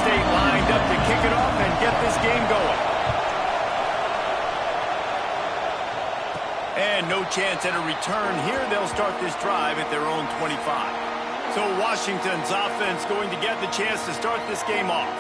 State lined up to kick it off and get this game going. And no chance at a return here. They'll start this drive at their own 25. So Washington's offense going to get the chance to start this game off.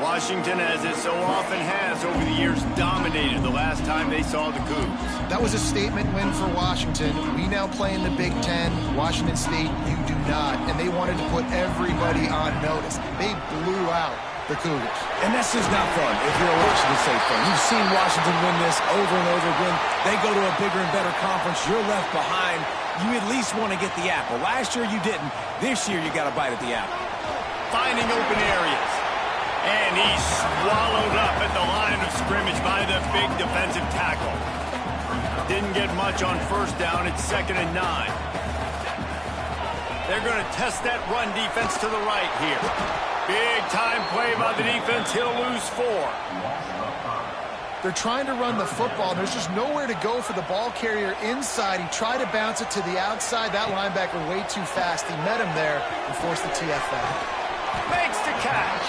Washington, as it so often has over the years, dominated the last time they saw the Cougs. That was a statement win for Washington. We now play in the Big Ten. Washington State, you do not. And they wanted to put everybody on notice. They blew out the Cougars. And that's just not fun if you're a Washington State fan. You've seen Washington win this over and over again. They go to a bigger and better conference. You're left behind. You at least want to get the apple. Last year you didn't. This year you got to bite at the apple. Finding open areas. And he's swallowed up at the line of scrimmage by the big defensive tackle. Didn't get much on first down. It's 2nd and 9. They're going to test that run defense to the right here. Big time play by the defense. He'll lose 4. They're trying to run the football. There's just nowhere to go for the ball carrier inside. He tried to bounce it to the outside. That linebacker way too fast. He met him there and forced the TFL. Makes the catch.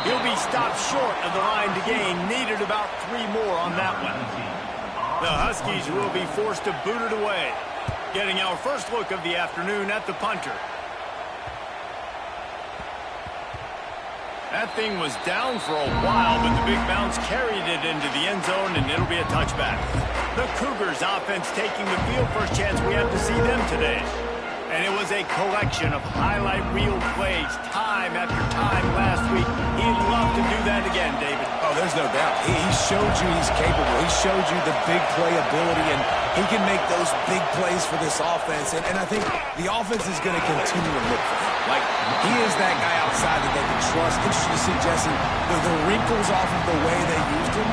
He'll be stopped short of the line to gain. Needed about 3 more on that one. The Huskies will be forced to boot it away. Getting our first look of the afternoon at the punter. That thing was down for a while, but the big bounce carried it into the end zone, and it'll be a touchback. The Cougars offense taking the field. First chance we had to see them today. And it was a collection of highlight reel plays time after time last week. He'd love to do that again, David. Oh, there's no doubt. He showed you he's capable. He showed you the big play ability, and he can make those big plays for this offense. And I think the offense is going to continue to look for him. Like, he is that guy outside that they can trust. Interesting to see, Jesse, the wrinkles off of the way they used him,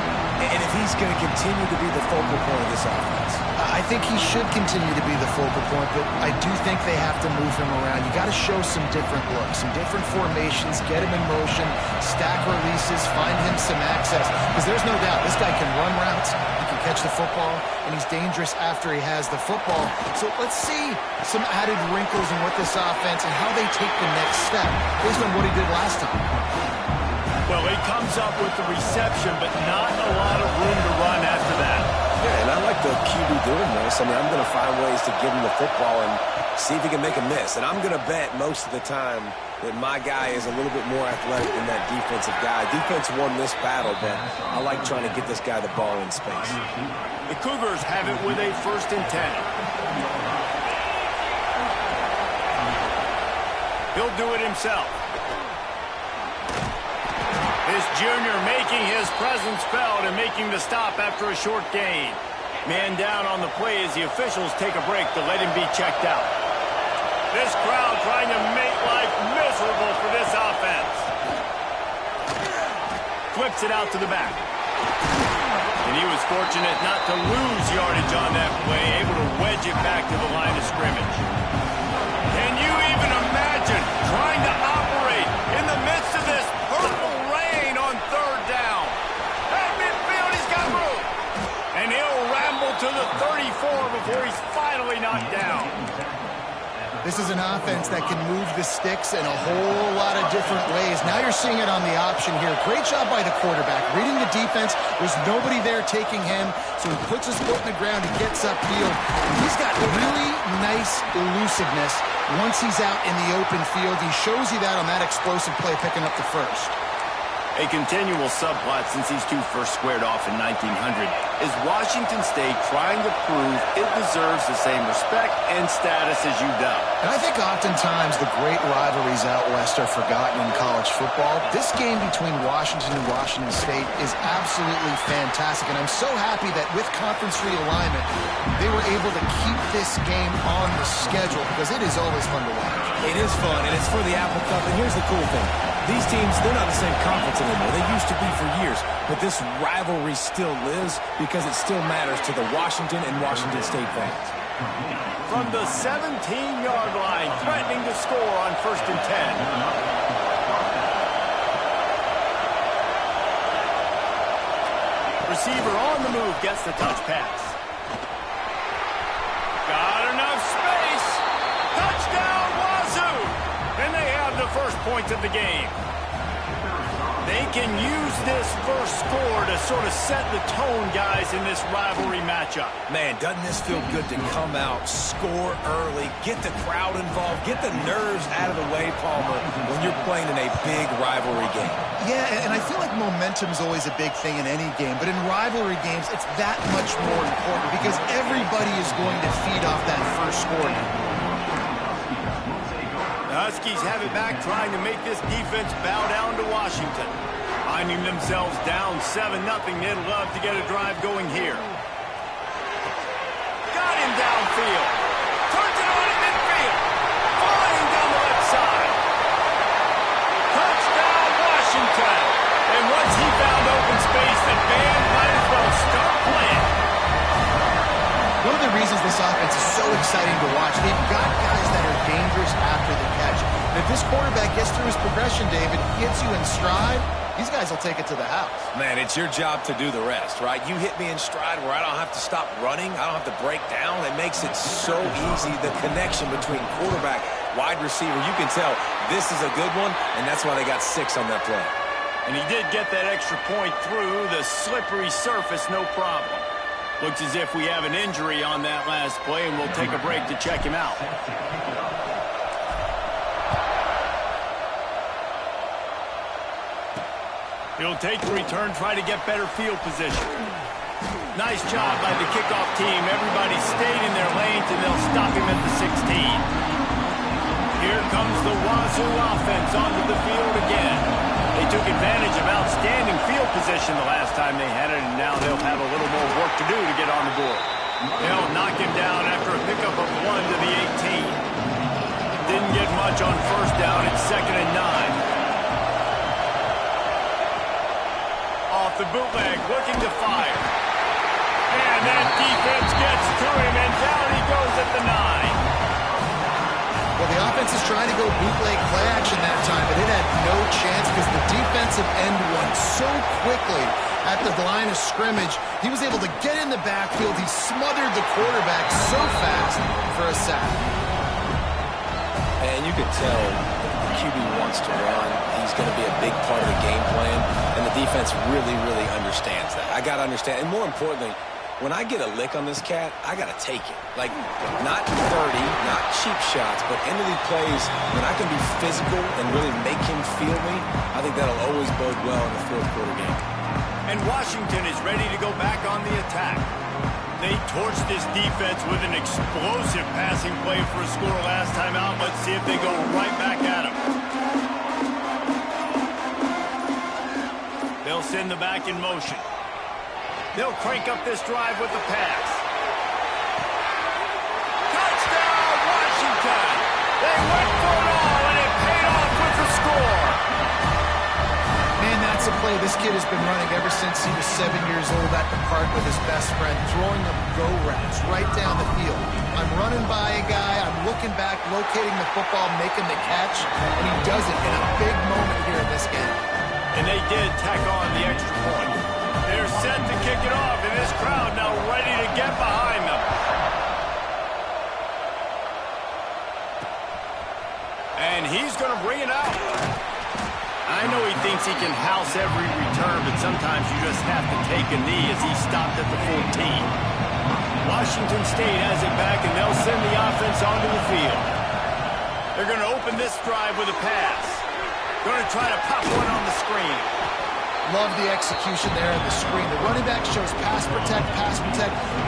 and if he's going to continue to be the focal point of this offense. I think he should continue to be the focal point, but I do think they have to move him around. You got to show some different looks, some different formations, get him in motion, stack releases, find him some access. Because there's no doubt this guy can run routes, he can catch the football, and he's dangerous after he has the football. So let's see some added wrinkles in what this offense and how they take the next step based on what he did last time. Well, he comes up with the reception, but not a lot of room to run after that. Yeah, and I like the QB doing this. I mean, I'm going to find ways to give him the football and see if he can make a miss. And I'm going to bet most of the time that my guy is a little bit more athletic than that defensive guy. Defense won this battle, but I like trying to get this guy the ball in space. The Cougars have it with a 1st and 10. He'll do it himself. This junior making his presence felt and making the stop after a short gain. Man down on the play as the officials take a break to let him be checked out. This crowd trying to make life miserable for this offense. Flips it out to the back. And he was fortunate not to lose yardage on that play, able to wedge it back to the line of scrimmage. Can you even imagine trying to operate in the midst of this purple rain on 3rd down? At midfield, he's got room. And he'll ramble to the 34 before he's finally knocked down. This is an offense that can move the sticks in a whole lot of different ways. Now you're seeing it on the option here. Great job by the quarterback. Reading the defense, there's nobody there taking him, so he puts his foot in the ground, he gets upfield. He's got really nice elusiveness once he's out in the open field. He shows you that on that explosive play, picking up the first. A continual subplot since these two first squared off in 1900 is Washington State trying to prove it deserves the same respect and status as UW. And I think oftentimes the great rivalries out west are forgotten in college football. This game between Washington and Washington State is absolutely fantastic, and I'm so happy that with conference realignment, they were able to keep this game on the schedule because it is always fun to watch. It is fun, and it's for the Apple Cup, and here's the cool thing. These teams, they're not the same conference anymore. They used to be for years, but this rivalry still lives because it still matters to the Washington and Washington State fans. From the 17-yard line, threatening to score on 1st and 10. Receiver on the move gets the touch pass. Got enough space. Touchdown, Wazoo! And they have the first point of the game. They can use this first score to sort of set the tone, guys, in this rivalry matchup. Man, doesn't this feel good to come out, score early, get the crowd involved, get the nerves out of the way, Palmer, when you're playing in a big rivalry game. Yeah, and I feel like momentum's always a big thing in any game, but in rivalry games, it's that much more important because everybody is going to feed off that first score. The Huskies have it back, trying to make this defense bow down to Washington. Finding themselves down 7-0, they'd love to get a drive going here. Got him downfield. Turns it on in midfield. Flying down the left side. Touchdown, Washington. And once he found open space, the band might as well start playing. One of the reasons this offense is so exciting to watch, they've got guys that are dangerous after the catch. And if this quarterback gets through his progression, David, gets you in stride, these guys will take it to the house. Man, it's your job to do the rest, right? You hit me in stride where I don't have to stop running. I don't have to break down. It makes it so easy, the connection between quarterback, wide receiver. You can tell this is a good one, and that's why they got 6 on that play. And he did get that extra point through the slippery surface, no problem. Looks as if we have an injury on that last play, and we'll take a break to check him out. He'll take the return, try to get better field position. Nice job by the kickoff team. Everybody stayed in their lanes, and they'll stop him at the 16. Here comes the Wazoo offense onto the field again. They took advantage of outstanding field position the last time they had it, and now they'll have a little more work to do to get on the board. They'll knock him down after a pickup of 1 to the 18. Didn't get much on first down. It's 2nd and 9. Off the bootleg, looking to fire. And that defense gets to him, and down he goes at the 9. Well, the offense is trying to go bootleg play action that time, but it had no chance because the defensive end won so quickly at the line of scrimmage. He was able to get in the backfield. He smothered the quarterback so fast for a sack. And you could tell the QB wants to run. He's going to be a big part of the game plan, and the defense really, really understands that. I got to understand, and more importantly, when I get a lick on this cat, I got to take it. Like, not dirty, not cheap shots, but end of the plays, when I can be physical and really make him feel me, I think that'll always bode well in the fourth quarter game. And Washington is ready to go back on the attack. They torched this defense with an explosive passing play for a score last time out. Let's see if they go right back at him. They'll send the back in motion. They'll crank up this drive with the pass. Touchdown, Washington! They went for it all, and it paid off with the score. Man, that's a play this kid has been running ever since he was 7 years old at the park with his best friend, throwing up go routes right down the field. I'm running by a guy, I'm looking back, locating the football, making the catch, and he does it in a big moment here in this game. And they did tack on the extra point. They're set to kick it off, and this crowd now ready to get behind them. And he's going to bring it out. I know he thinks he can house every return, but sometimes you just have to take a knee as he stopped at the 14. Washington State has it back, and they'll send the offense onto the field. They're going to open this drive with a pass. Going to try to pop one on the screen. Love the execution there on the screen. The running back shows pass protect,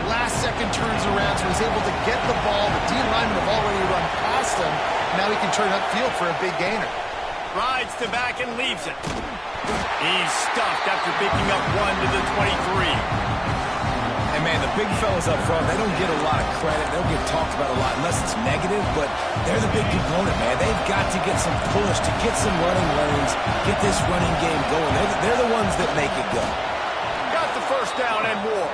last second turns around, so he's able to get the ball. The D linemen have already run past him. Now he can turn upfield for a big gainer. Rides to back and leaves it. He's stuffed after picking up 1 to the 23. And, man, the big fellas up front, they don't get a lot of credit. They don't get talked about a lot unless it's negative, but they're the big component, man. They've got to get some push, to get some running lanes, get this running game going. They're the ones that make it go. Got the first down and more.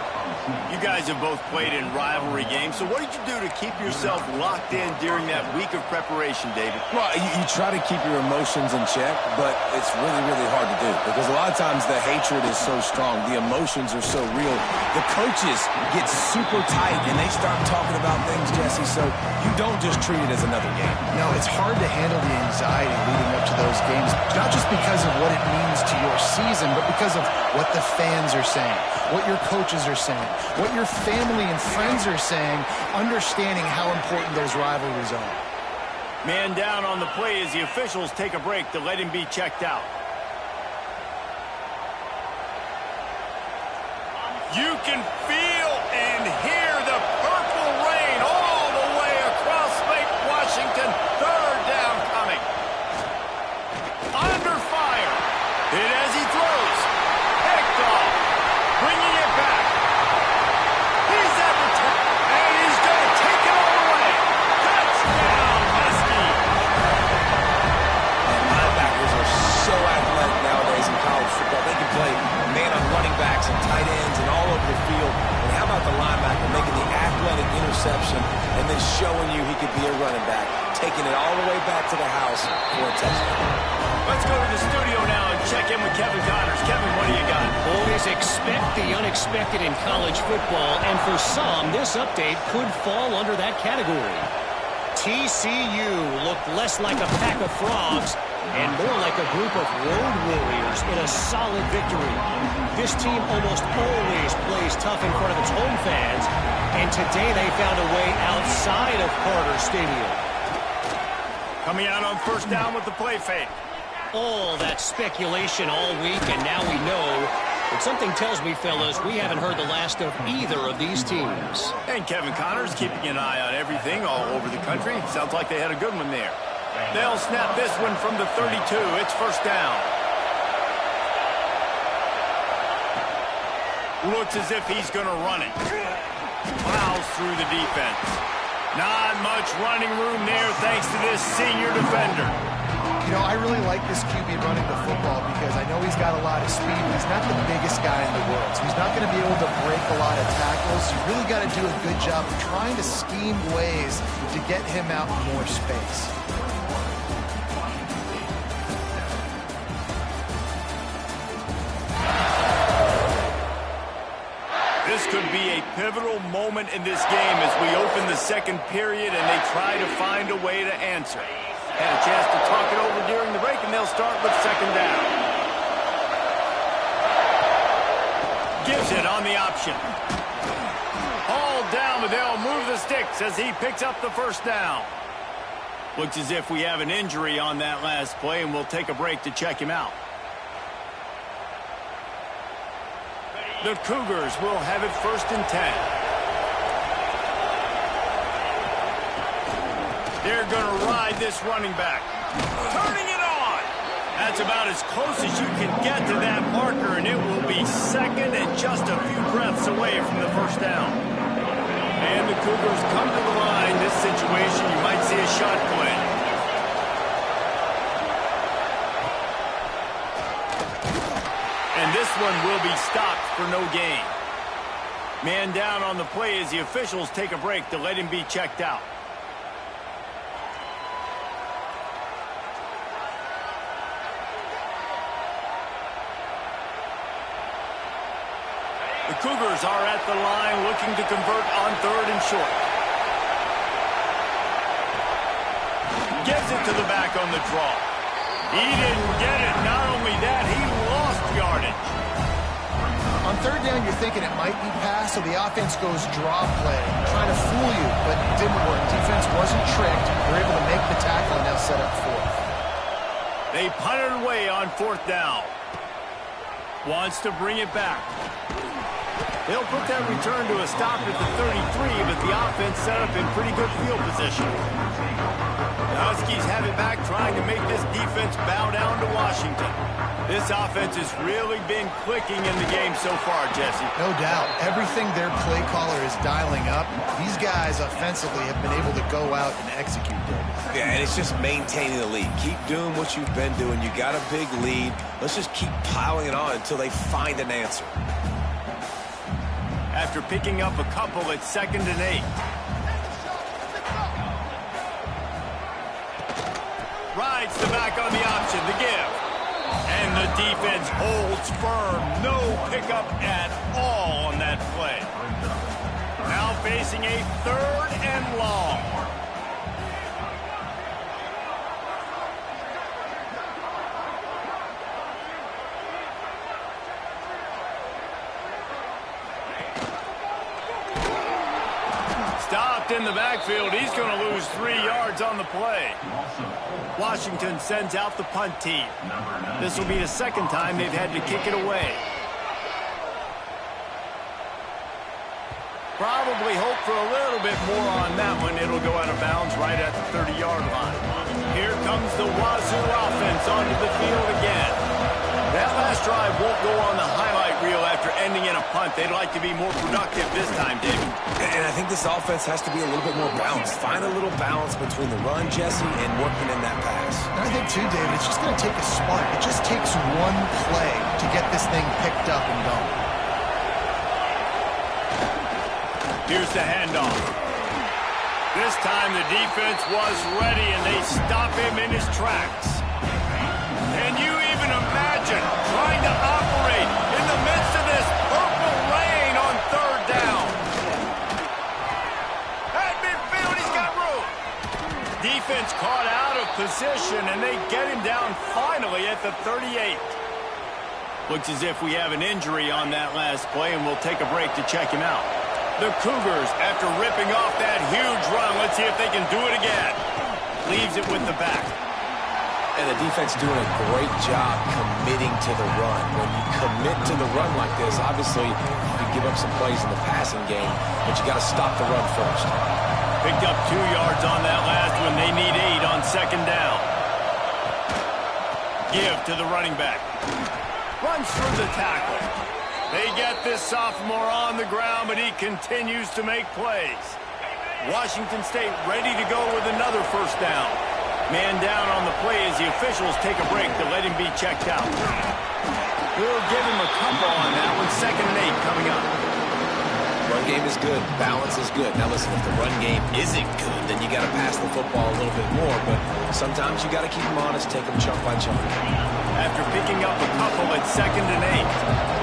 You guys have both played in rivalry games, so what did you do to keep yourself locked in during that week of preparation, David? Well, you try to keep your emotions in check, but it's really, really hard to do because a lot of times the hatred is so strong, the emotions are so real. The coaches get super tight and they start talking about things, Jesse, so you don't just treat it as another game. No, it's hard to handle the anxiety leading up to those games, not just because of what it means to your season, but because of what the fans are saying, what your coaches are saying, what your family and friends are saying, understanding how important those rivalries are. Man down on the play as the officials take a break to let him be checked out. You can feel and hear the purple rain all the way across Lake Washington. Third down coming. Under fire. Hit as he throws. Picked off. Bringing it back. He's at the top. And he's going to take it all the way. Touchdown, Husky. Linebackers are so athletic nowadays in college football. They can play man on running backs and tight ends and all over the field. And how about the linebacker making the athletic interception and then showing you he could be a running back, taking it all the way back to the house for a touchdown. Let's go to the studio now and check in with Kevin Connors. Kevin, what do you got? Always expect the unexpected in college football, and for some, this update could fall under that category. TCU looked less like a pack of frogs and more like a group of road warriors in a solid victory. This team almost always plays tough in front of its home fans, and today they found a way outside of Carter Stadium. Coming out on first down with the play fake. All that speculation all week, and now we know. But something tells me, fellas, we haven't heard the last of either of these teams. And Kevin Connors keeping an eye on everything all over the country. Sounds like they had a good one there. They'll snap this one from the 32. It's first down. Looks as if he's going to run it. Plows through the defense. Not much running room there thanks to this senior defender. You know, I really like this QB running the football because I know he's got a lot of speed. He's not the biggest guy in the world, so he's not going to be able to break a lot of tackles. You really got to do a good job of trying to scheme ways to get him out in more space. This could be a pivotal moment in this game as we open the second period and they try to find a way to answer. Had a chance to talk it over during the break, and they'll start with second down. Gives it on the option. All down, but they'll move the sticks as he picks up the first down. Looks as if we have an injury on that last play, and we'll take a break to check him out. The Cougars will have it first and 10. They're going to ride this running back. Turning it on. That's about as close as you can get to that marker, and it will be second and just a few breaths away from the first down. And the Cougars come to the line. This situation, you might see a shot play. And this one will be stopped for no gain. Man down on the play as the officials take a break to let him be checked out. The Cougars are at the line looking to convert on third and short. Gives it to the back on the draw. He didn't get it. Not only that, he lost yardage. On third down, you're thinking it might be pass, so the offense goes draw play, trying to fool you, but it didn't work. Defense wasn't tricked. They're able to make the tackle and now set up fourth. They punted away on fourth down. Wants to bring it back. They'll put that return to a stop at the 33, but the offense set up in pretty good field position. The Huskies have it back, trying to make this defense bow down to Washington. This offense has really been clicking in the game so far, Jesse. No doubt. Everything their play caller is dialing up, these guys offensively have been able to go out and execute them. Yeah, and it's just maintaining the lead. Keep doing what you've been doing. You got a big lead. Let's just keep piling it on until they find an answer. after picking up a couple at 2nd and 8. Rides the back on the option, the give. And the defense holds firm. No pickup at all on that play. Now facing a 3rd and long. Stopped in the backfield. He's going to lose 3 yards on the play. Washington sends out the punt team. This will be the 2nd time they've had to kick it away. Probably hope for a little bit more on that one. It'll go out of bounds right at the 30-yard line. Here comes the Wazoo offense onto the field again. That last drive won't go on the highlight reel after ending in a punt. They'd like to be more productive this time, David. And I think this offense has to be a little bit more balanced. Find a little balance between the run, Jesse, and working in that pass. And I think, too, David, it's just going to take a spark. It just takes one play to get this thing picked up and going. Here's the handoff. This time the defense was ready, and they stop him in his tracks. Can you even imagine trying to operate in the midst of this purple rain on 3rd down? At midfield, he's got room. Defense caught out of position, and they get him down finally at the 38. Looks as if we have an injury on that last play, and we'll take a break to check him out. The Cougars, after ripping off that huge run, let's see if they can do it again. Leaves it with the back. And the defense doing a great job committing to the run. When you commit to the run like this, obviously you can give up some plays in the passing game, but you got to stop the run first. Picked up 2 yards on that last one. They need 8 on 2nd down. Give to the running back. Runs through the tackle. They get this sophomore on the ground, but he continues to make plays. Washington State ready to go with another 1st down. Man down on the play as the officials take a break to let him be checked out. We'll give him a couple on that one. 2nd and 8 coming up. Run game is good. Balance is good. Now listen, if the run game isn't good, then you got to pass the football a little bit more. But sometimes you got to keep them honest, take them chunk by chunk. After picking up a couple at 2nd and 8.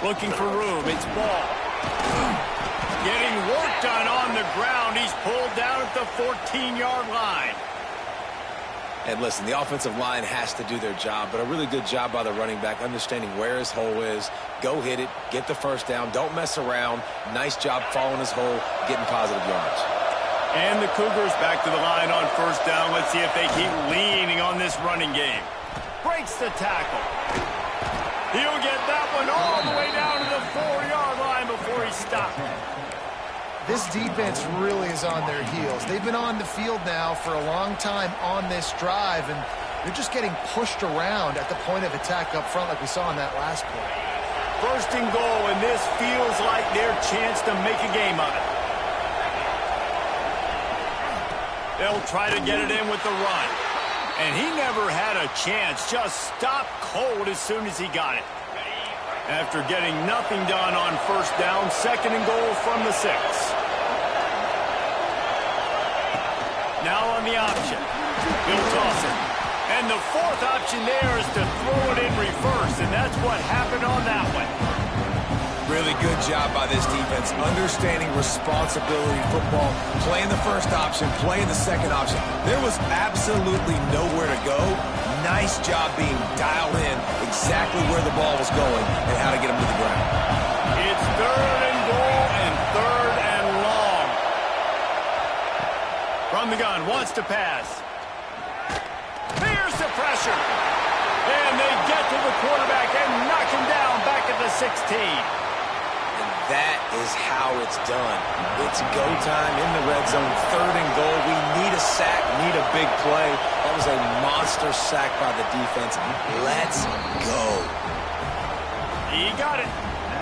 Looking for room. It's Ball. Getting work done on the ground. He's pulled down at the 14-yard line. And listen, the offensive line has to do their job, but a really good job by the running back, understanding where his hole is. Go hit it, get the 1st down, don't mess around. Nice job following his hole, getting positive yards. And the Cougars back to the line on 1st down. Let's see if they keep leaning on this running game. Breaks the tackle. He'll get that one all the way down to the 4-yard line before he stopped. This defense really is on their heels. They've been on the field now for a long time on this drive, and they're just getting pushed around at the point of attack up front like we saw in that last play. 1st and goal, and this feels like their chance to make a game of it. They'll try to get it in with the run. And he never had a chance, just stopped cold as soon as he got it. After getting nothing done on 1st down, 2nd and goal from the 6. Now on the option. He'll toss it. And the 4th option there is to throw it in reverse, and that's what happened on that one. Really good job by this defense, understanding responsibility football, playing the 1st option, playing the 2nd option. There was absolutely nowhere to go. Nice job being dialed in exactly where the ball was going and how to get him to the ground. It's 3rd and goal and 3rd and long. From the gun, wants to pass. Here's the pressure. And they get to the quarterback and knock him down back at the 16. That is how it's done. It's go time in the red zone, 3rd and goal. We need a sack, need a big play. That was a monster sack by the defense. Let's go. He got it.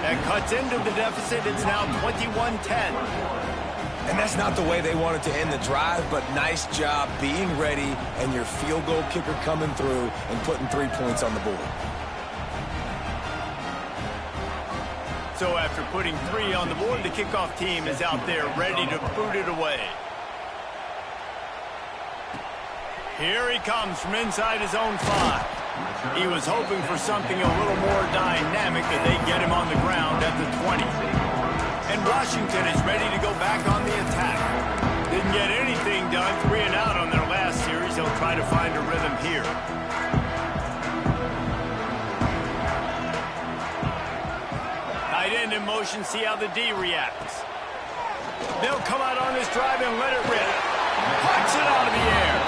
That cuts into the deficit. It's now 21-10. And that's not the way they wanted to end the drive, but nice job being ready and your field goal kicker coming through and putting 3 points on the board. So after putting 3 on the board, the kickoff team is out there ready to boot it away. Here he comes from inside his own 5. He was hoping for something a little more dynamic, that they get him on the ground at the 20. And Washington is ready to go back on the attack. Didn't get anything done, 3 and out on their last series. They'll try to find a rhythm here. Tight end in motion, see how the D reacts. They'll come out on this drive and let it rip. Puts it out of the air.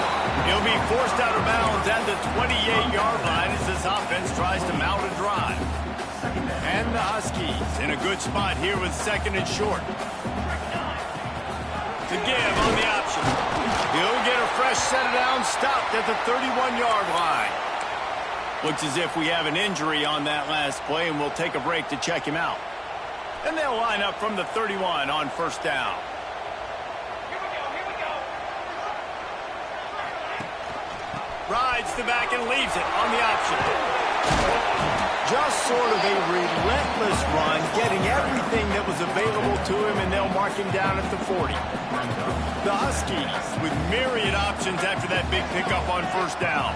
He'll be forced out of bounds at the 28-yard line as this offense tries to mount a drive. And the Huskies in a good spot here with 2nd and short. To give on the option. He'll get a fresh set of downs stopped at the 31-yard line. Looks as if we have an injury on that last play, and we'll take a break to check him out. And they'll line up from the 31 on 1st down. Rides the back and leaves it on the option. Just sort of a relentless run, getting everything that was available to him, and they'll mark him down at the 40. The Huskies with myriad options after that big pickup on 1st down.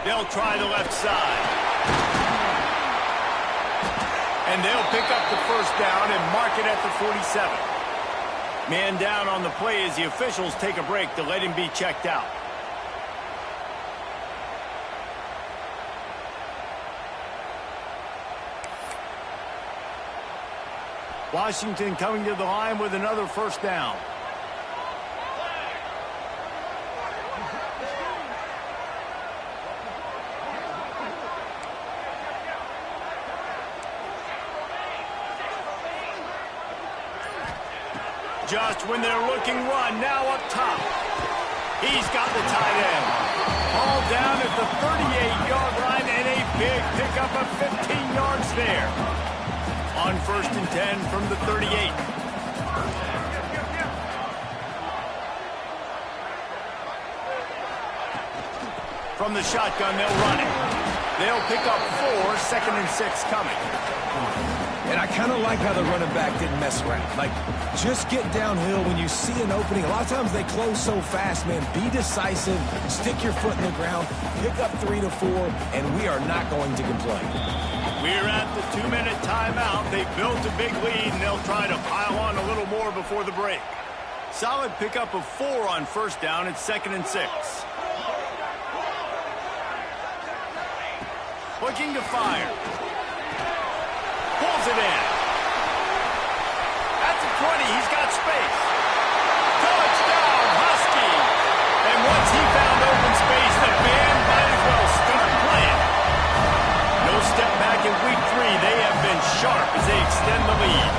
They'll try the left side. And they'll pick up the 1st down and mark it at the 47. Man down on the play as the officials take a break to let him be checked out. Washington coming to the line with another 1st down. Just when they're looking run, now up top. He's got the tight end. All down at the 38-yard line, and a big pickup of 15 yards there. On 1st and 10 from the 38. From the shotgun, they'll run it. They'll pick up 4, 2nd and 6 coming. And I kind of like how the running back didn't mess around. Like, just get downhill when you see an opening. A lot of times they close so fast, man. Be decisive, stick your foot in the ground, pick up 3 to 4, and we are not going to complain. We're at the 2-minute timeout. They built a big lead, and they'll try to pile on a little more before the break. Solid pickup of 4 on 1st down. It's 2nd and 6. Looking to fire. Pulls it in. At the 20, he's got space. Touchdown, Husky. And once he found open space, the band might as well start playing. No step back in week 3. They have been sharp as they extend the lead.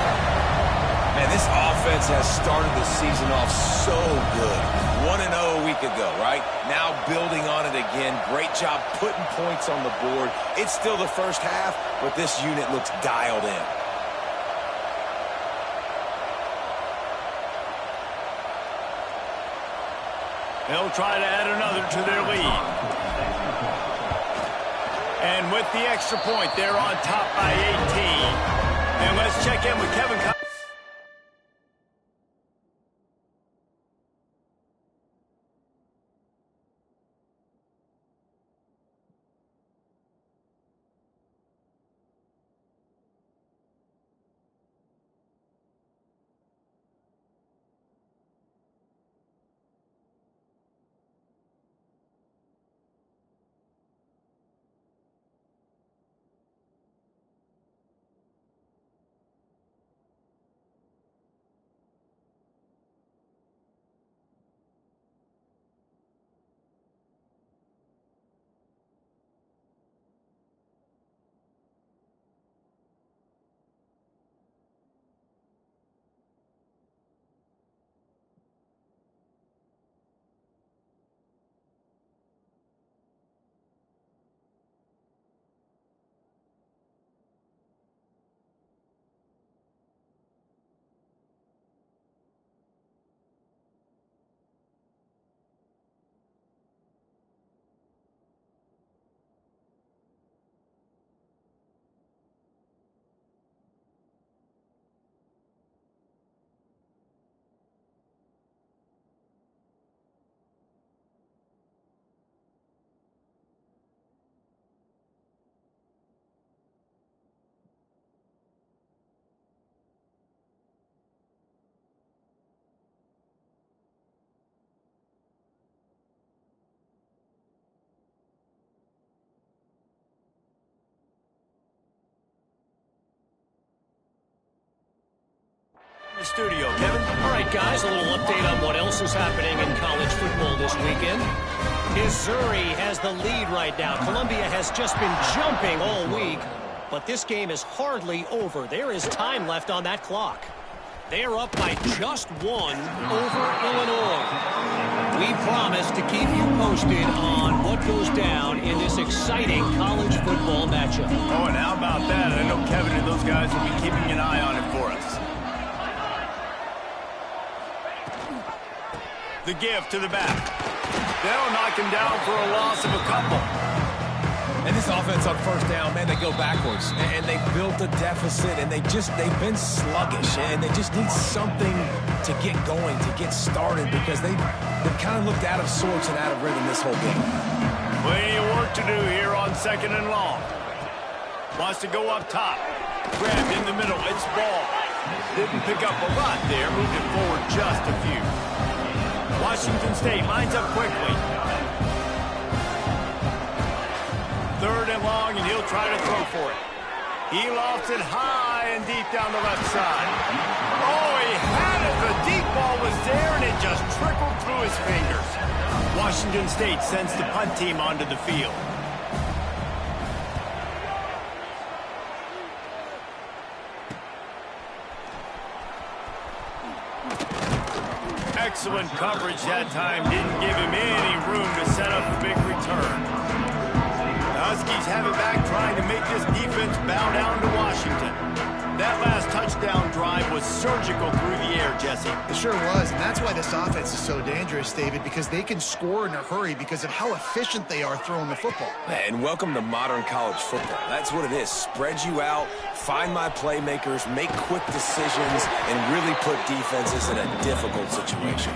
Man, this offense has started the season off so good. 1-0 a week ago, right? Now building on it again. Great job putting points on the board. It's still the first half, but this unit looks dialed in. They'll try to add another to their lead. And with the extra point, they're on top by 18. And let's check in with Kevin. the studio. Kevin? All right, guys, a little update on what else is happening in college football this weekend. Missouri has the lead right now. Columbia has just been jumping all week, but this game is hardly over. There is time left on that clock. They are up by just one over Illinois. We promise to keep you posted on what goes down in this exciting college football matchup. Oh, and how about that? I know Kevin and those guys will be keeping an eye on it for us. The give to the back. They'll knock him down for a loss of a couple. And this offense on first down, man, they go backwards. And they built a deficit, and they've been sluggish. And they just need something to get going, to get started, because they've kind of looked out of sorts and out of rhythm this whole game. Plenty of work to do here on 2nd and long. Wants to go up top. Grabbed in the middle. It's ball. Didn't pick up a lot there. Moved it forward just a few. Washington State lines up quickly. 3rd and long, and he'll try to throw for it. He lofts it high and deep down the left side. Oh, he had it. The deep ball was there, and it just trickled through his fingers. Washington State sends the punt team onto the field. Excellent coverage that time. Didn't give him any room to set up a big return. Huskies have it back, trying to make this defense bow down to Washington. That last touchdown drive was surgical through the air, Jesse. It sure was, and that's why this offense is so dangerous, David, because they can score in a hurry because of how efficient they are throwing the football. And welcome to modern college football. That's what it is. Spread you out, find my playmakers, make quick decisions, and really put defenses in a difficult situation.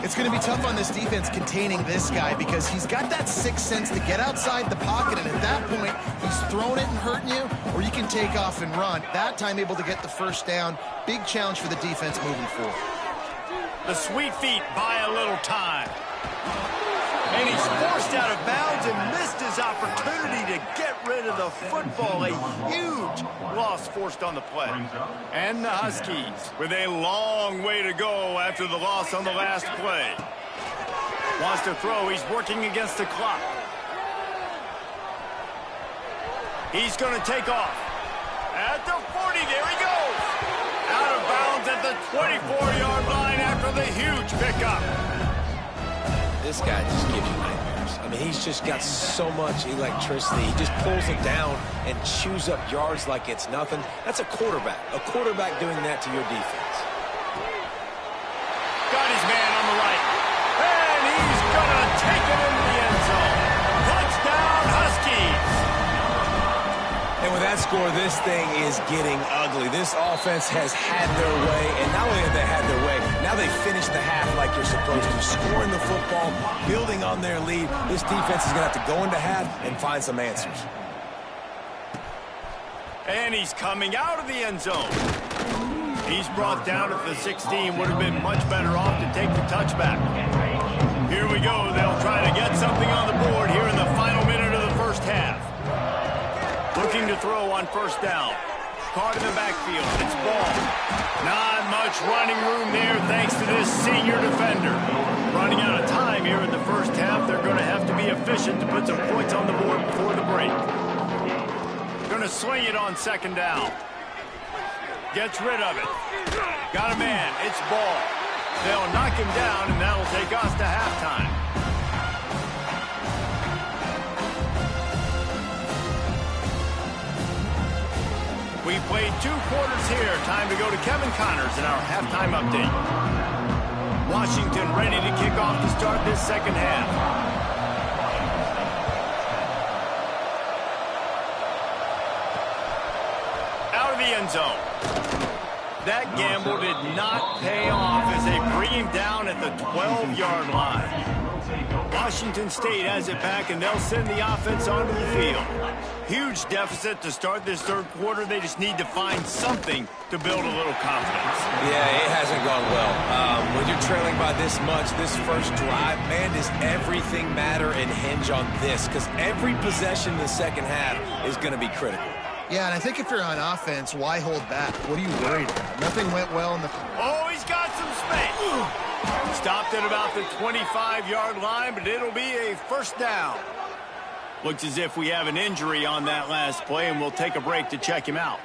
It's going to be tough on this defense containing this guy because he's got that sixth sense to get outside the pocket, and at that point, he's throwing it and hurting you, or you can take off and run. That time able to get the first down. Big challenge for the defense moving forward. The sweet feet buy a little time. And he's forced out of bounds and missed his opportunity to get rid of the football. A huge loss forced on the play. And the Huskies with a long way to go after the loss on the last play. Wants to throw. He's working against the clock. He's going to take off. At the 40, there he goes. Out of bounds at the 24-yard line after the huge pickup. This guy just gives you nightmares. I mean, he's just got so much electricity. He just pulls it down and chews up yards like it's nothing. That's a quarterback. A quarterback doing that to your defense. Got his man on the right. And he's going to take it into the end zone. Touchdown, Huskies. And with that score, this thing is getting ugly. This offense has had their way, and not only have they had their way, now they finish the half like you're supposed to. Scoring the football, building on their lead. This defense is going to have to go into half and find some answers. And he's coming out of the end zone. He's brought down at the 16. Would have been much better off to take the touchback. Here we go. They'll try to get something on the board here in the final minute of the first half. Looking to throw on first down. Caught in the backfield. It's ball. Not much running room there thanks to this senior defender. Running out of time here in the first half. They're going to have to be efficient to put some points on the board before the break. Going to swing it on 2nd down. Gets rid of it. Got a man. It's ball. They'll knock him down, and that'll take us to halftime. We played 2 quarters here. Time to go to Kevin Connors in our halftime update. Washington ready to kick off to start this second half. Out of the end zone. That gamble did not pay off as they bring him down at the 12-yard line. Washington State has it back, and they'll send the offense onto the field. Huge deficit to start this third quarter. They just need to find something to build a little confidence. Yeah, it hasn't gone well. When you're trailing by this much, this first drive, man, does everything matter and hinge on this, because every possession in the second half is going to be critical. Yeah, and I think if you're on offense, why hold back? What are you worried about? Nothing went well in the... Oh, he's got some space. Stopped at about the 25-yard line, but it'll be a first down. Looks as if we have an injury on that last play, and we'll take a break to check him out.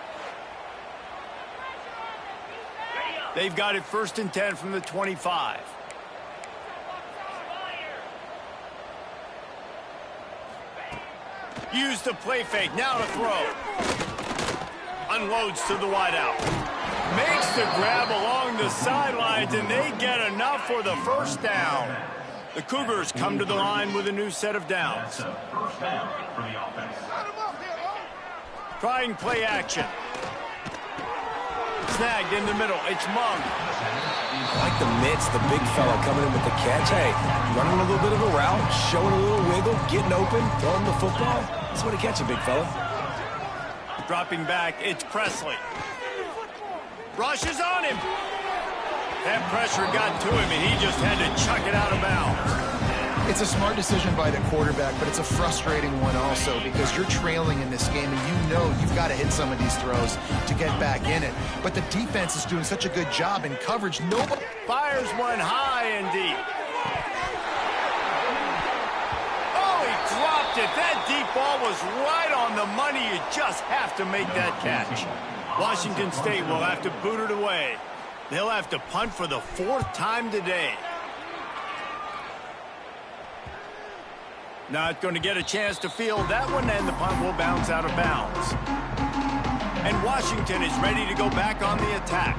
They've got it 1st and 10 from the 25. Use the play fake. Now to throw. Unloads to the wideout. Makes the grab along the sidelines, and they get enough for the first down. The Cougars come to the line with a new set of downs. Trying play action. Snagged in the middle. It's Mung. I like the mitts, the big fella coming in with the catch. Hey, running a little bit of a route, showing a little wiggle, getting open, throwing the football. That's what he catch, a big fella. Dropping back, it's Presley. Rush is on him. That pressure got to him, and he just had to chuck it out of bounds. It's a smart decision by the quarterback, but it's a frustrating one also because you're trailing in this game, and you know you've got to hit some of these throws to get back in it. But the defense is doing such a good job in coverage. Nobody fires one high and deep. Oh, he dropped it. That deep ball was right on the money. You just have to make that catch. Washington State will have to boot it away. They'll have to punt for the 4th time today. Not going to get a chance to field that one, and the punt will bounce out of bounds. And Washington is ready to go back on the attack.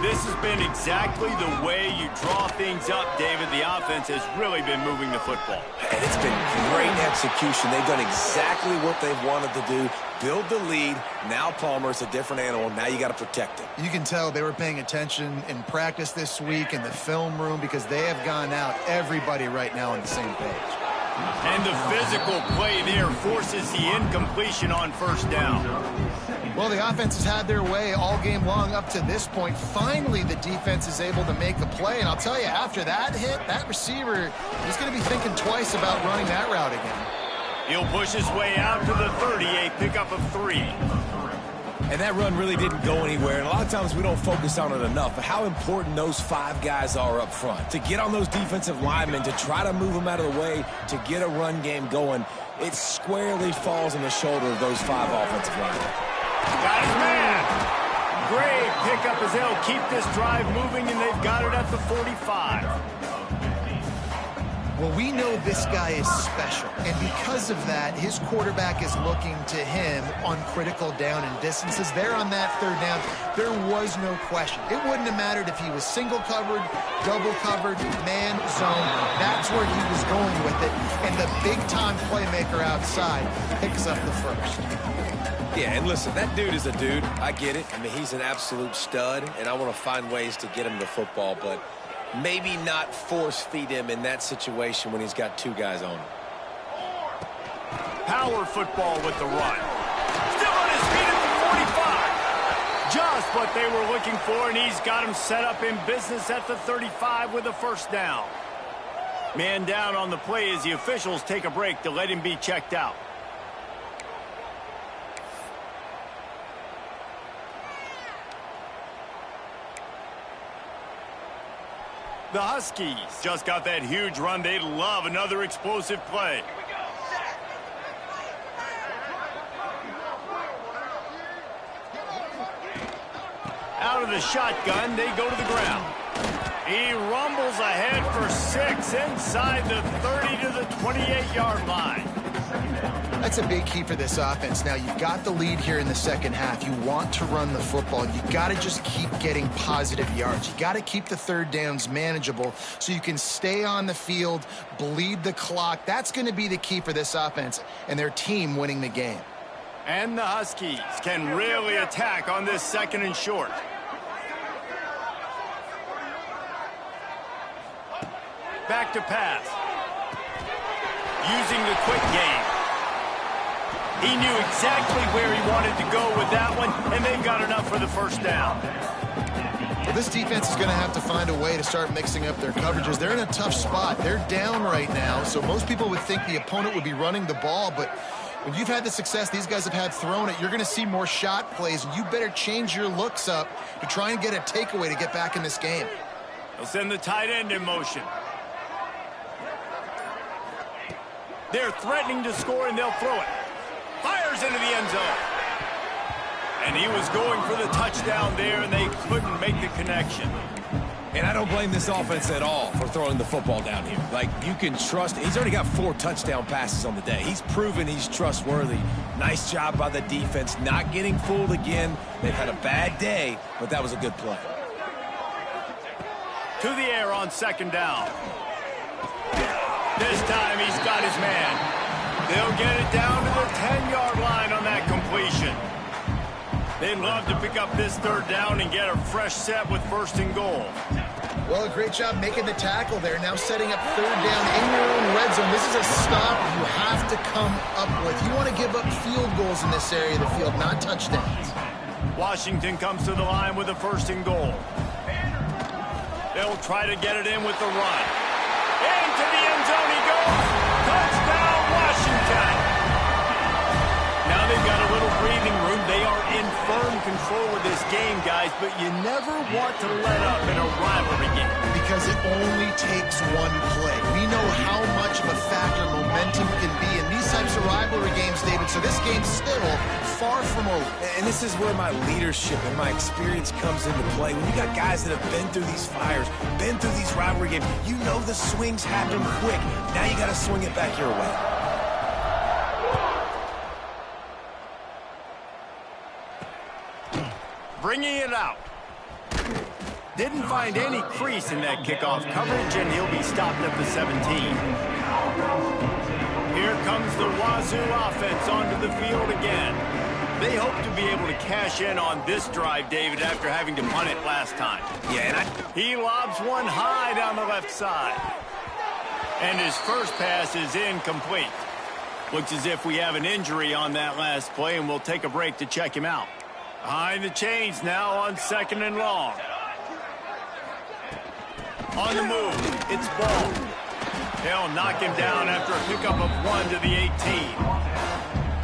This has been exactly the way you draw things up, David. The offense has really been moving the football. And it's been great execution. They've done exactly what they've wanted to do. Build the lead. Now Palmer's a different animal. Now you got to protect him. You can tell they were paying attention in practice this week in the film room because they have gone out, everybody right now on the same page. And the physical play there forces the incompletion on 1st down. Well, the offense has had their way all game long up to this point. Finally, the defense is able to make a play. And I'll tell you, after that hit, that receiver is going to be thinking twice about running that route again. He'll push his way out to the 30, a pickup of 3. And that run really didn't go anywhere. And a lot of times we don't focus on it enough, but how important those 5 guys are up front. To get on those defensive linemen, to try to move them out of the way, to get a run game going, it squarely falls on the shoulder of those 5 offensive linemen. Got his man. Great pickup as they'll keep this drive moving, and they've got it at the 45. Well, we know this guy is special, and because of that, his quarterback is looking to him on critical down and distances. There on that 3rd down, there was no question. It wouldn't have mattered if he was single covered, double covered, man, zone. That's where he was going with it, and the big-time playmaker outside picks up the 1st. Yeah, and listen, that dude is a dude. I get it. I mean, he's an absolute stud, and I want to find ways to get him the football, but maybe not force-feed him in that situation when he's got 2 guys on him. Power football with the run. Still on his feet at the 45. Just what they were looking for, and he's got him set up in business at the 35 with a 1st down. Man down on the play as the officials take a break to let him be checked out. The Huskies just got that huge run. They'd love another explosive play. Out of the shotgun, they go to the ground. He rumbles ahead for 6 inside the 30 to the 28-yard line. That's a big key for this offense. Now, you've got the lead here in the 2nd half. You want to run the football. You got to just keep getting positive yards. You got to keep the 3rd downs manageable so you can stay on the field, bleed the clock. That's going to be the key for this offense and their team winning the game. And the Huskies can really attack on this 2nd and short. Back to pass. Using the quick game. He knew exactly where he wanted to go with that one, and they've got enough for the 1st down. Well, this defense is going to have to find a way to start mixing up their coverages. They're in a tough spot. They're down right now, so most people would think the opponent would be running the ball, but When you've had the success these guys have had throwing it, you're going to see more shot plays. You better change your looks up to try and get a takeaway to get back in this game. They'll send the tight end in motion. They're threatening to score, and they'll throw it. Fires into the end zone. And he was going for the touchdown there, and they couldn't make the connection. And I don't blame this offense at all for throwing the football down here. Like, you can trust. He's already got 4 touchdown passes on the day. He's proven he's trustworthy. Nice job by the defense, not getting fooled again. They've had a bad day, but that was a good play. To the air on second down. This time he's got his man. They'll get it down to the 10-yard line on that completion. They'd love to pick up this third down and get a fresh set with first and goal. Well, a great job making the tackle there. Now setting up third down in your own red zone. This is a stop you have to come up with. You want to give up field goals in this area of the field, not touchdowns. Washington comes to the line with a first and goal. They'll try to get it in with the run. Into the end zone he goes. Touchdown, Washington. Now they've got a little breathing room. They are in firm control of this game, guys, but you never want to let up in a rivalry game. Because it only takes one play. We know how much of a factor momentum can be in these types of rivalry games, David, so this game's still far from over. And this is where my leadership and my experience comes into play. When you got guys that have been through these fires, been through these rivalry games, you know the swings happen quick. Now you got to swing it back your way. Bringing it out. Didn't find any crease in that kickoff coverage, and he'll be stopped at the 17. Here comes the Wazoo offense onto the field again. They hope to be able to cash in on this drive, David, after having to punt it last time. Yeah, He lobs one high down the left side. And his first pass is incomplete. Looks as if we have an injury on that last play, and we'll take a break to check him out. Behind the chains now on second and long. On the move, it's Ball. They'll knock him down after a pickup of 1 to the 18.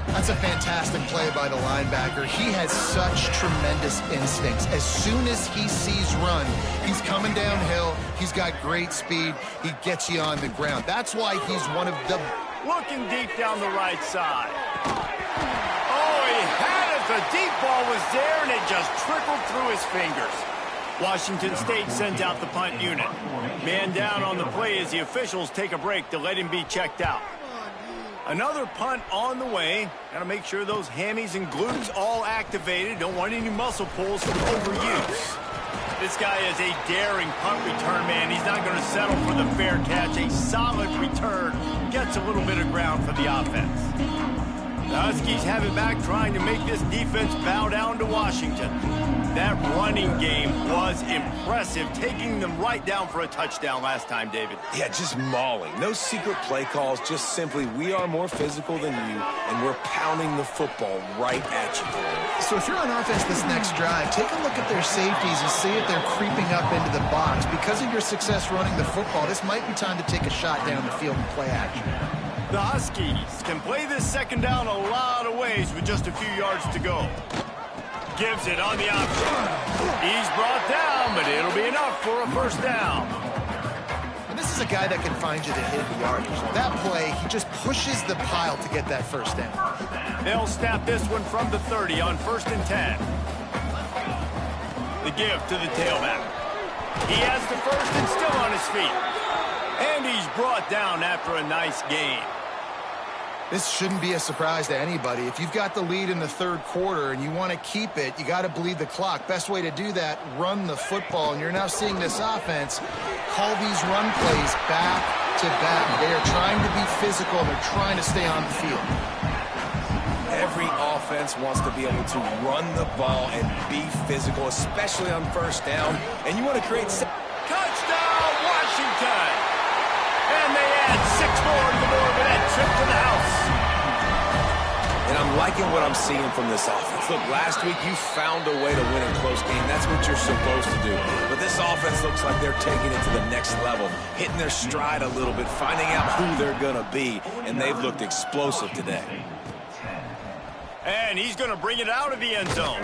That's a fantastic play by the linebacker. He has such tremendous instincts. As soon as he sees run, he's coming downhill. He's got great speed. He gets you on the ground. That's why he's one of the... Looking deep down the right side. Oh, he had it. The deep ball was there, and it just trickled through his fingers. Washington State sends out the punt unit. Man down on the play as the officials take a break to let him be checked out. Another punt on the way. Got to make sure those hammies and glutes all activated. Don't want any muscle pulls from overuse. This guy is a daring punt return man. He's not going to settle for the fair catch. A solid return. Gets a little bit of ground for the offense. The Huskies have it back, trying to make this defense bow down to Washington. That running game was impressive, taking them right down for a touchdown last time, David. Yeah, just mauling. No secret play calls, just simply we are more physical than you, and we're pounding the football right at you. So if you're on offense this next drive, take a look at their safeties and see if they're creeping up into the box. Because of your success running the football, this might be time to take a shot down the field and play action. The Huskies can play this second down a lot of ways with just a few yards to go. Gives it on the option. He's brought down, but it'll be enough for a first down. And this is a guy that can find you the hidden yardage. That play, he just pushes the pile to get that first down. They'll snap this one from the 30 on 1st and 10. The give to the tailback. He has the first and still on his feet. And he's brought down after a nice gain. This shouldn't be a surprise to anybody. If you've got the lead in the third quarter and you want to keep it, you got to bleed the clock. Best way to do that, run the football. And you're now seeing this offense call these run plays back to back. They are trying to be physical. They're trying to stay on the field. Every offense wants to be able to run the ball and be physical, especially on first down. And you want to create... Touchdown, Washington! And they add 6 more to the board with that trip to the house. And I'm liking what I'm seeing from this offense. Look, last week you found a way to win a close game. That's what you're supposed to do. But this offense looks like they're taking it to the next level, hitting their stride a little bit, finding out who they're going to be, and they've looked explosive today. And he's going to bring it out of the end zone.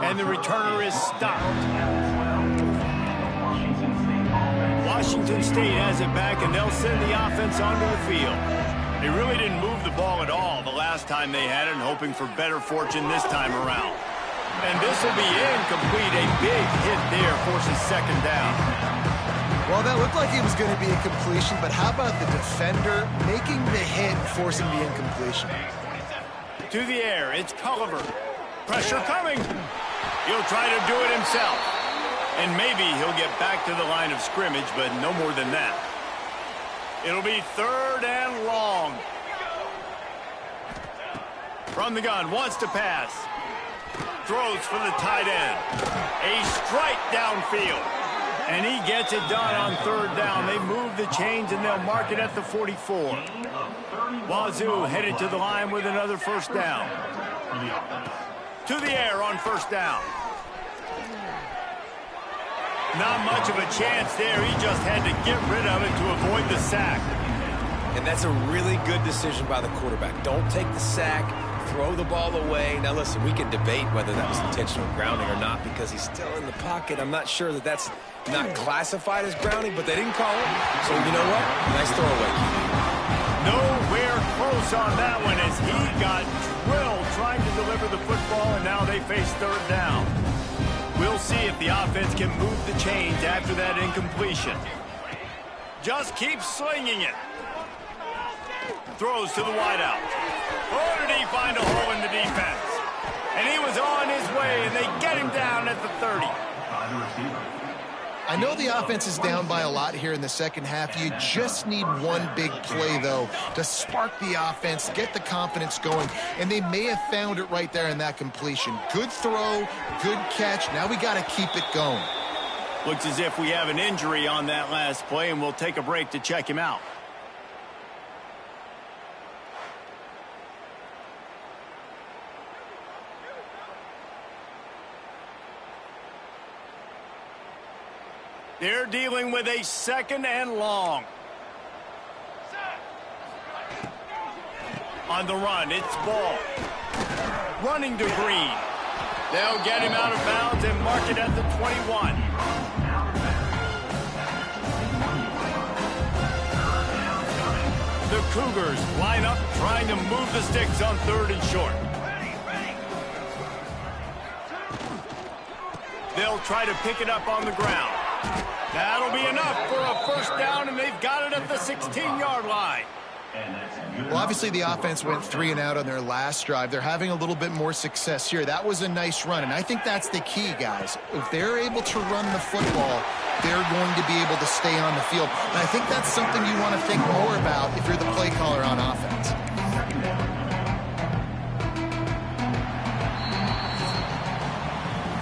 And the returner is stopped. Washington State has it back, and they'll send the offense onto the field. They really didn't move the ball at all the last time they had it, and hoping for better fortune this time around. And this will be incomplete. A big hit there forces second down. Well, that looked like it was going to be a completion, but how about the defender making the hit and forcing the incompletion? To the air, it's Culliver. Pressure coming. He'll try to do it himself. And maybe he'll get back to the line of scrimmage, but no more than that. It'll be 3rd and long. From the gun, wants to pass. Throws for the tight end. A strike downfield. And he gets it done on 3rd down. They move the chains, and they'll mark it at the 44. Wazoo headed to the line with another 1st down. To the air on 1st down. Not much of a chance there. He just had to get rid of it to avoid the sack. And that's a really good decision by the quarterback. Don't take the sack. Throw the ball away. Now, listen, we can debate whether that was intentional grounding or not because he's still in the pocket. I'm not sure that that's not classified as grounding, but they didn't call it. So, you know what? Nice throwaway. Nowhere close on that one as he got drilled trying to deliver the football, and now they face 3rd down. We'll see if the offense can move the chains after that incompletion. Just keep slinging it. Throws to the wideout. Oh, did he find a hole in the defense? And he was on his way, and they get him down at the 30. I know the offense is down by a lot here in the second half. You just need one big play, though, to spark the offense, get the confidence going, and they may have found it right there in that completion. Good throw, good catch. Now we got to keep it going. Looks as if we have an injury on that last play, and we'll take a break to check him out. They're dealing with a 2nd and long. On the run, it's Ball. Running to Green. They'll get him out of bounds and mark it at the 21. The Cougars line up trying to move the sticks on 3rd and short. They'll try to pick it up on the ground. That'll be enough for a 1st down, and they've got it at the 16-yard line. Well, obviously the offense went 3 and out on their last drive. They're having a little bit more success here. That was a nice run, and I think that's the key, guys. If they're able to run the football, they're going to be able to stay on the field. And I think that's something you want to think more about if you're the play caller on offense.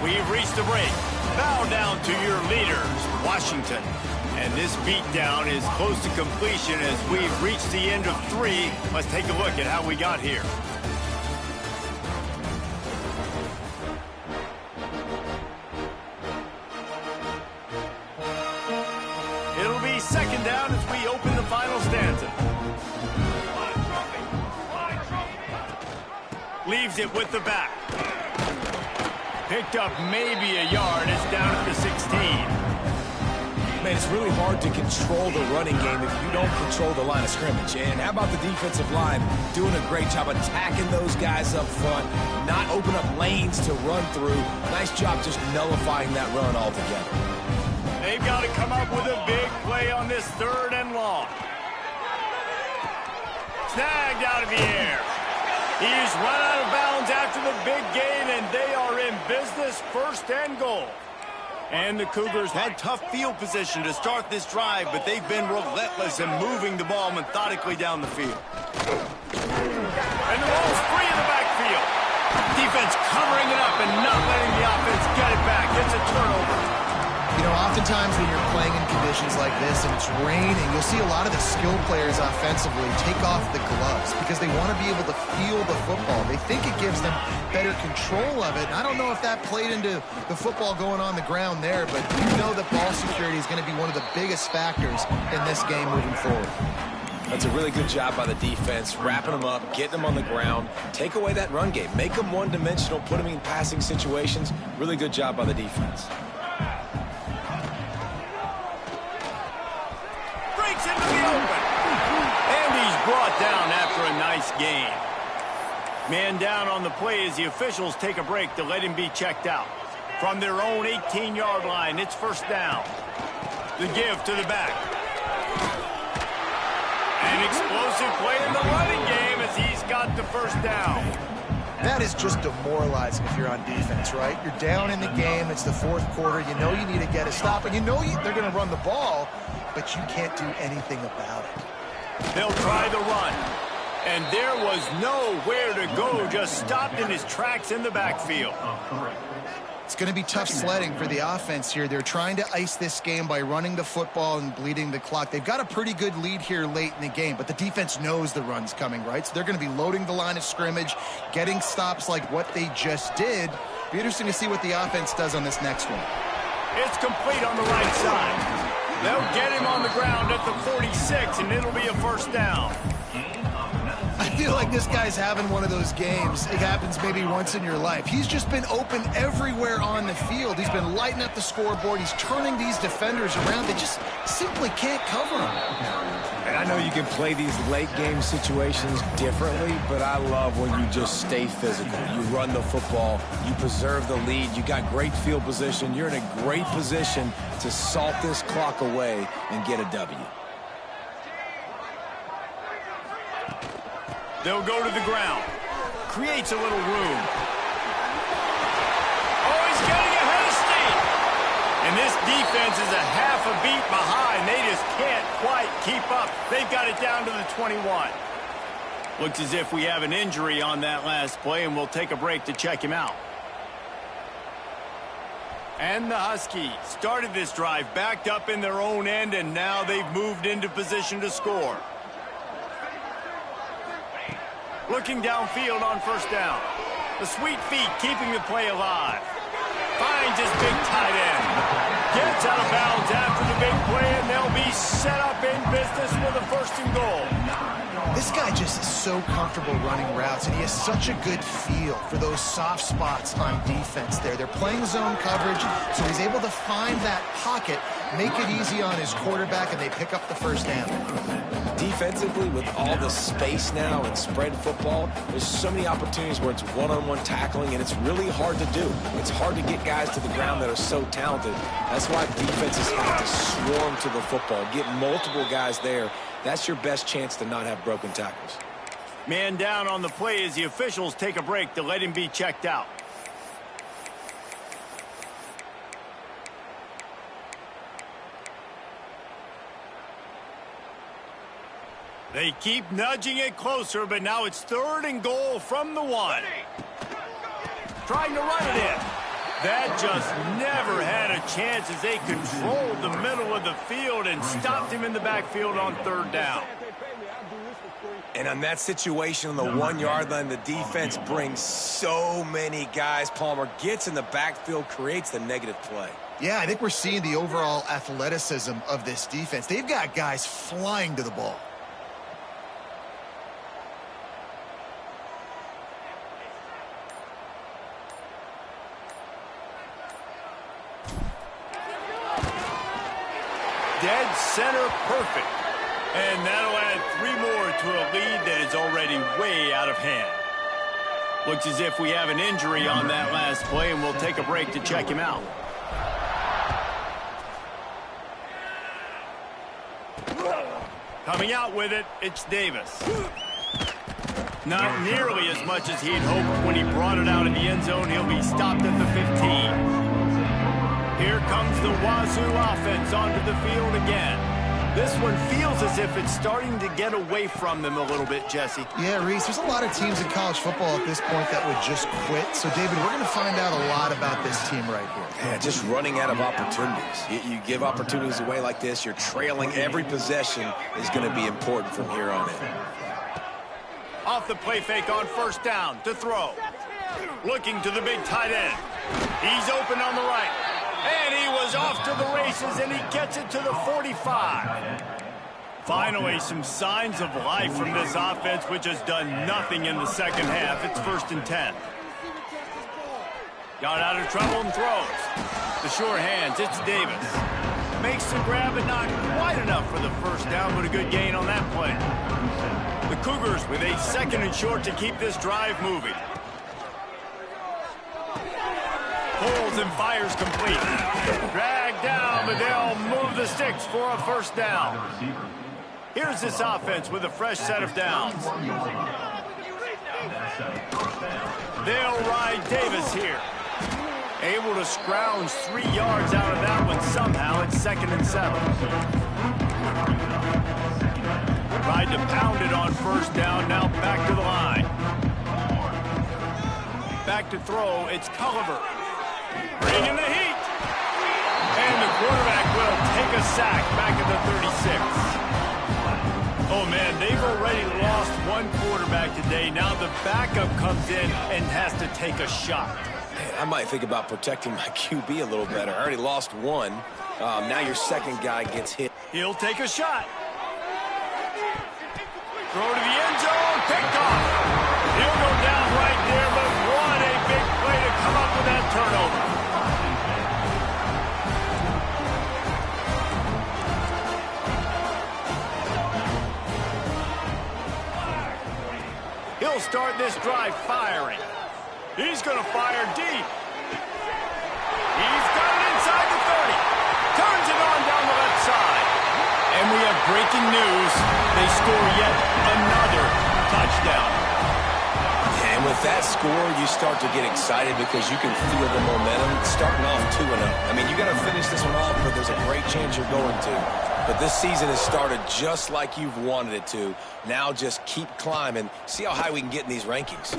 We've reached the break. Bow down to your leaders, Washington. And this beatdown is close to completion as we've reached the end of 3. Let's take a look at how we got here. It'll be 2nd down as we open the final stanza. Leaves it with the back. Picked up maybe a yard. It's down at the 16. Man, it's really hard to control the running game if you don't control the line of scrimmage. And how about the defensive line doing a great job attacking those guys up front, not open up lanes to run through. Nice job just nullifying that run altogether. They've got to come up with a big play on this 3rd and long. Snagged out of the air. He's run out of bounds after the big gain, and they are in business, 1st and goal. And the Cougars had tough field position to start this drive, but they've been relentless in moving the ball methodically down the field. And the ball's free in the backfield. Defense covering it up and not letting the offense get it back. It's a turnover. You know, oftentimes when you're playing in conditions like this and it's raining, you'll see a lot of the skill players offensively take off the gloves because they want to be able to feel the football. They think it gives them better control of it. And I don't know if that played into the football going on the ground there, but you know that ball security is going to be one of the biggest factors in this game moving forward. That's a really good job by the defense, wrapping them up, getting them on the ground, take away that run game, make them one-dimensional, put them in passing situations. Really good job by the defense. Breaks into the open. And he's brought down after a nice gain. Man down on the play as the officials take a break to let him be checked out. From their own 18-yard line, it's first down. The give to the back. An explosive play in the running game as he's got the first down. That is just demoralizing if you're on defense, right? You're down in the game. It's the fourth quarter. You know you need to get a stop, and you know they're going to run the ball, but you can't do anything about it. They'll try the run. And there was nowhere to go, just stopped in his tracks in the backfield. It's going to be tough sledding for the offense here. They're trying to ice this game by running the football and bleeding the clock. They've got a pretty good lead here late in the game, but the defense knows the run's coming, right? So they're going to be loading the line of scrimmage, getting stops like what they just did. Be interesting to see what the offense does on this next one. It's complete on the right side. They'll get him on the ground at the 46, and it'll be a first down. I feel like this guy's having one of those games. It happens maybe once in your life. He's just been open everywhere on the field. He's been lighting up the scoreboard. He's turning these defenders around. They just simply can't cover him. And I know you can play these late-game situations differently, but I love when you just stay physical. You run the football. You preserve the lead. You got great field position. You're in a great position to salt this clock away and get a W. They'll go to the ground. Creates a little room. Oh, he's getting ahead of steam. And this defense is a half a beat behind. They just can't quite keep up. They've got it down to the 21. Looks as if we have an injury on that last play, and we'll take a break to check him out. And the Huskies started this drive backed up in their own end, and now they've moved into position to score. Looking downfield on first down. The sweet feet keeping the play alive. Finds his big tight end. Gets out of bounds after the big play, and they'll be set up in business with a first and goal. This guy just is so comfortable running routes, and he has such a good feel for those soft spots on defense there. They're playing zone coverage, so he's able to find that pocket, make it easy on his quarterback, and they pick up the first down. Defensively, with all the space now and spread football, there's so many opportunities where it's one-on-one tackling, and it's really hard to do. It's hard to get guys to the ground that are so talented. That's why defenses have to swarm to the football, get multiple guys there. That's your best chance to not have broken tackles. Man down on the play as the officials take a break to let him be checked out. They keep nudging it closer, but now it's third and goal from the 1. Trying to run it in. That just never had a chance as they controlled the middle of the field and stopped him in the backfield on third down. And on that situation on the 1-yard line, the defense brings so many guys. Palmer gets in the backfield, creates the negative play. Yeah, I think we're seeing the overall athleticism of this defense. They've got guys flying to the ball. Dead center perfect. And that'll add 3 more to a lead that is already way out of hand. Looks as if we have an injury on that last play, and we'll take a break to check him out. Coming out with it, it's Davis. Not nearly as much as he'd hoped when he brought it out in the end zone. He'll be stopped at the 15. Here comes the Wazoo offense onto the field again. This one feels as if it's starting to get away from them a little bit, Jesse. Yeah, Reese, there's a lot of teams in college football at this point that would just quit. So, David, we're going to find out a lot about this team right here. Yeah, just running out of opportunities. You give opportunities away like this, you're trailing. Every possession is going to be important from here on in. Off the play fake on first down to throw. Looking to the big tight end. He's open on the right. And he was off to the races, and he gets it to the 45. Finally, some signs of life from this offense, which has done nothing in the second half. It's 1st and 10. Got out of trouble and throws. The sure hands, it's Davis. Makes the grab, but not quite enough for the first down, but a good gain on that play. The Cougars with a 2nd and short to keep this drive moving. Pulls and fires complete. Dragged down, but they'll move the sticks for a 1st down. Here's this offense with a fresh set of downs. They'll ride Davis here. Able to scrounge 3 yards out of that one somehow. It's 2nd and 7. Tried to pound it on 1st down. Now back to the line. Back to throw. It's Culliver. Bringing the heat. And the quarterback will take a sack back at the 36. Oh, man, they've already lost one quarterback today. Now the backup comes in and has to take a shot. Man, I might think about protecting my QB a little better. I already lost one. Now your second guy gets hit. He'll take a shot. Throw to the end zone. Picked off. He'll go down right there, but what a big play to come up with that turnover. He'll start this drive firing. He's going to fire deep. He's got it inside the 30. Turns it on down the left side. And we have breaking news. They score yet another touchdown. And with that score, you start to get excited because you can feel the momentum starting off 2-0. I mean, you got to finish this one off, but there's a great chance you're going to. But this season has started just like you've wanted it to. Now just keep climbing. See how high we can get in these rankings.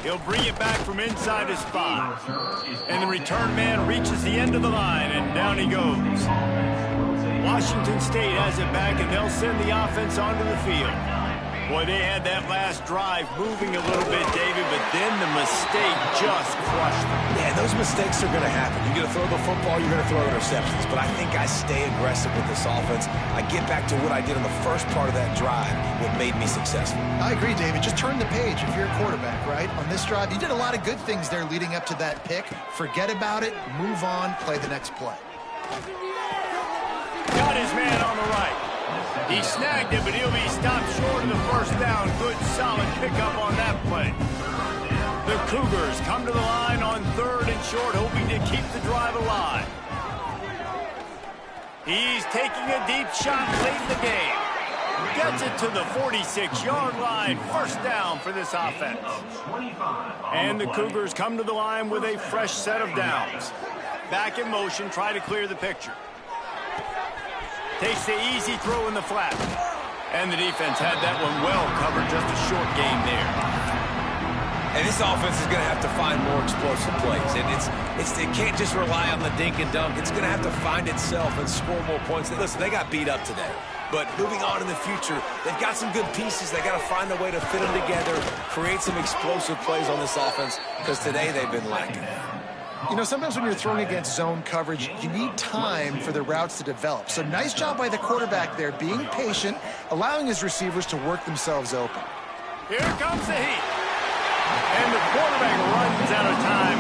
He'll bring it back from inside his spot. And the return man reaches the end of the line, and down he goes. Washington State has it back, and they'll send the offense onto the field. Boy, they had that last drive moving a little bit, David, but then the mistake just crushed them. Yeah, those mistakes are going to happen. You're going to throw the football, you're going to throw interceptions. But I think I stay aggressive with this offense. I get back to what I did in the first part of that drive, what made me successful. I agree, David. Just turn the page if you're a quarterback, right? On this drive, you did a lot of good things there leading up to that pick. Forget about it, move on, play the next play. Got his man on the right. He snagged it, but he'll be stopped short of the 1st down. Good, solid pickup on that play. The Cougars come to the line on 3rd and short, hoping to keep the drive alive. He's taking a deep shot late in the game. Gets it to the 46-yard line. 1st down for this offense. And the Cougars come to the line with a fresh set of downs. Back in motion, try to clear the picture. Takes the easy throw in the flat. And the defense had that one well covered. Just a short game there. And this offense is going to have to find more explosive plays. And it can't just rely on the dink and dunk. It's going to have to find itself and score more points. Listen, they got beat up today. But moving on in the future, they've got some good pieces. They got to find a way to fit them together, create some explosive plays on this offense, because today they've been lacking. You know, sometimes when you're throwing against zone coverage, you need time for the routes to develop. So nice job by the quarterback there, being patient, allowing his receivers to work themselves open. Here comes the heat. And the quarterback runs out of time